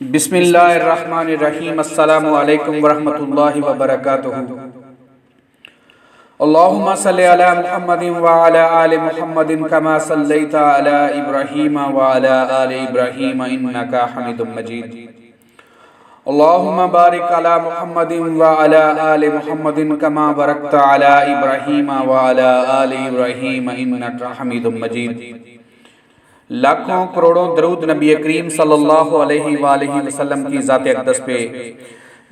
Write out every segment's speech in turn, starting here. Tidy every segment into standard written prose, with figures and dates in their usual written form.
بسم اللہ الرحمن الرحیم۔ السلام علیکم ورحمۃ اللہ وبرکاتہ۔ اللہم صلی علی محمد وعلی آل محمد کما صلیت علی ابراہیم وعلی آل ابراہیم انکا حمید مجید۔ اللہم بارک علی محمد وعلی آل محمد کما بارکت علی ابراہیم وعلی آل ابراہیم انکا حمید مجید۔ لاکھوں کروڑوں درود نبی کریم صلی اللہ علیہ وآلہ وسلم کی ذات اقدس پہ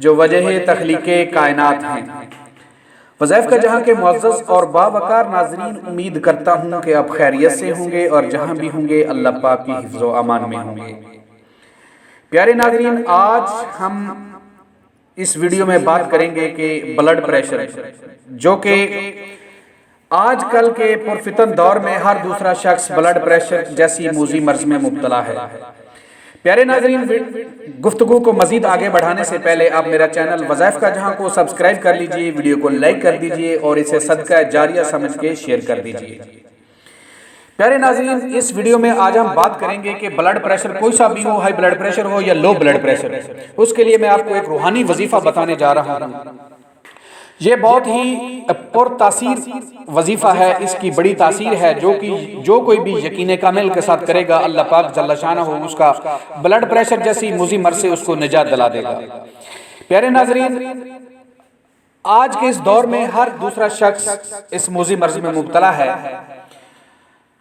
جو وجہ تخلیق کائنات ہیں۔ وظائف کا جہاں کے معزز اور باوقار ناظرین، امید کرتا ہوں کہ آپ خیریت سے ہوں گے اور جہاں بھی ہوں گے اللہ پاک کی حفظ و امان میں ہوں گے۔ پیارے ناظرین، آج ہم اس ویڈیو میں بات کریں گے کہ بلڈ پریشر، جو کہ آج کل کے پرفتن دور میں ہر دوسرا شخص بلڈ پریشر جیسی موذی مرض میں مبتلا ہے۔ پیارے ناظرین، گفتگو کو مزید آگے بڑھانے سے پہلے آپ میرا چینل وظائف کا جہاں کو سبسکرائب کر لیجئے، ویڈیو کو لائک کر دیجئے اور اسے صدقہ جاریہ سمجھ کے شیئر کر دیجئے۔ پیارے ناظرین، اس ویڈیو میں آج ہم بات کریں گے کہ بلڈ پریشر کوئی سا بھی ہو، ہائی بلڈ پریشر ہو یا لو بلڈ پریشر، اس کے لیے میں آپ کو ایک روحانی وظیفہ بتانے جا رہا ہوں۔ یہ بہت ہی پر تاثیر وظیفہ ہے، اس کی بڑی تاثیر ہے، جو کوئی بھی یقین کامل کے ساتھ کرے گا اللہ پاک جل شانہ اس کا بلڈ پریشر جیسی موذی مرض سے اس کو نجات دلا دے گا۔ پیارے ناظرین، آج کے اس دور میں ہر دوسرا شخص اس موذی مرض میں مبتلا ہے،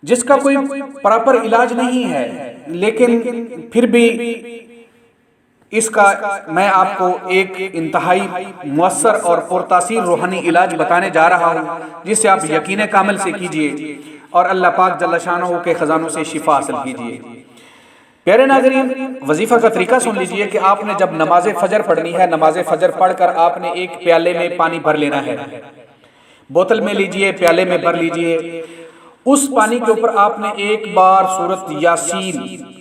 جس کا کوئی پراپر علاج نہیں ہے، لیکن پھر بھی اس کا میں آپ کو ایک انتہائی مؤثر اور پرتاثیر روحانی علاج بتانے جا رہا ہوں، جس سے آپ یقین کامل سے کیجئے اور اللہ پاک جل شانہ کے خزانوں سے شفا حاصل کیجئے۔ پیارے ناظرین، وظیفہ کا طریقہ سن لیجئے کہ آپ نے جب نماز فجر پڑھنی ہے، نماز فجر پڑھ کر آپ نے ایک پیالے میں پانی بھر لینا ہے، بوتل میں لیجئے، پیالے میں بھر لیجئے۔ اس پانی کے اوپر آپ نے ایک بار سورۃ یاسین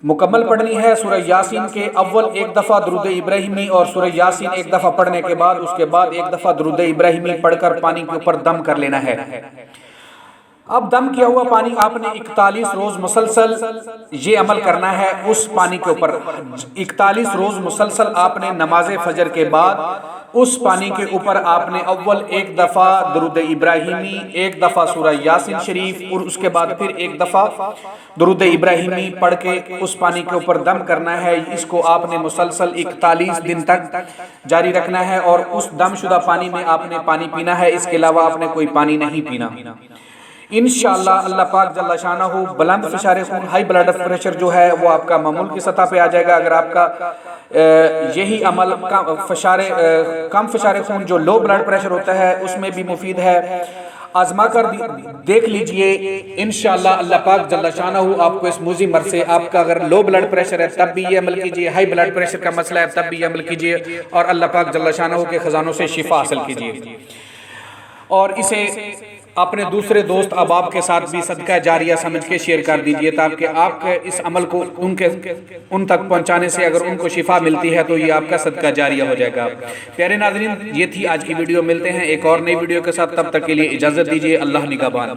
مکمل پڑھنی ہے۔ سورہ یاسین کے اول ایک دفعہ درود ابراہیمی اور سورہ یاسین ایک دفعہ پڑھنے کے بعد اس کے بعد ایک دفعہ درود ابراہیمی پڑھ کر پانی کے اوپر دم کر لینا ہے۔ اب دم کیا ہوا پانی آپ نے 41 روز مسلسل یہ عمل کرنا ہے۔ اس پانی کے اوپر 41 روز مسلسل آپ نے نماز فجر کے بعد اس پانی کے اوپر آپ نے اول ایک دفعہ درود ابراہیمی، ایک دفعہ سورہ یاسین شریف اور اس کے بعد پھر ایک دفعہ درود ابراہیمی پڑھ کے اس پانی کے اوپر دم کرنا ہے۔ اس کو آپ نے مسلسل 41 دن تک جاری رکھنا ہے اور اس دم شدہ پانی میں آپ نے پانی پینا ہے، اس کے علاوہ آپ نے کوئی پانی نہیں پینا۔ انشاءاللہ اللہ پاک جل شانہ بلند فشار خون، ہائی بلڈ پریشر جو ہے وہ آپ کا معمول کی سطح پہ آ جائے گا۔ اگر آپ کا یہی عمل کم فشار خون جو لو بلڈ پریشر ہوتا ہے اس میں بھی مفید ہے، آزما کر دیکھ لیجئے۔ انشاءاللہ اللہ پاک جل شانہ آپ کو اس موذی مرض سے، آپ کا اگر لو بلڈ پریشر ہے تب بھی یہ عمل کیجئے، ہائی بلڈ پریشر کا مسئلہ ہے تب بھی یہ عمل کیجئے اور اللہ پاک جل شانہ کے خزانوں سے شفا حاصل کیجئے۔ اور اسے اپنے دوسرے دوست احباب کے ساتھ بھی صدقہ جاریہ سمجھ کے شیئر کر دیجئے، تاکہ آپ کے اس عمل کو ان تک پہنچانے سے اگر ان کو شفا ملتی ہے تو یہ آپ کا صدقہ جاریہ ہو جائے گا۔ پیارے ناظرین، یہ تھی آج کی ویڈیو، ملتے ہیں ایک اور نئی ویڈیو کے ساتھ، تب تک کے لیے اجازت دیجئے، اللہ نگہبان۔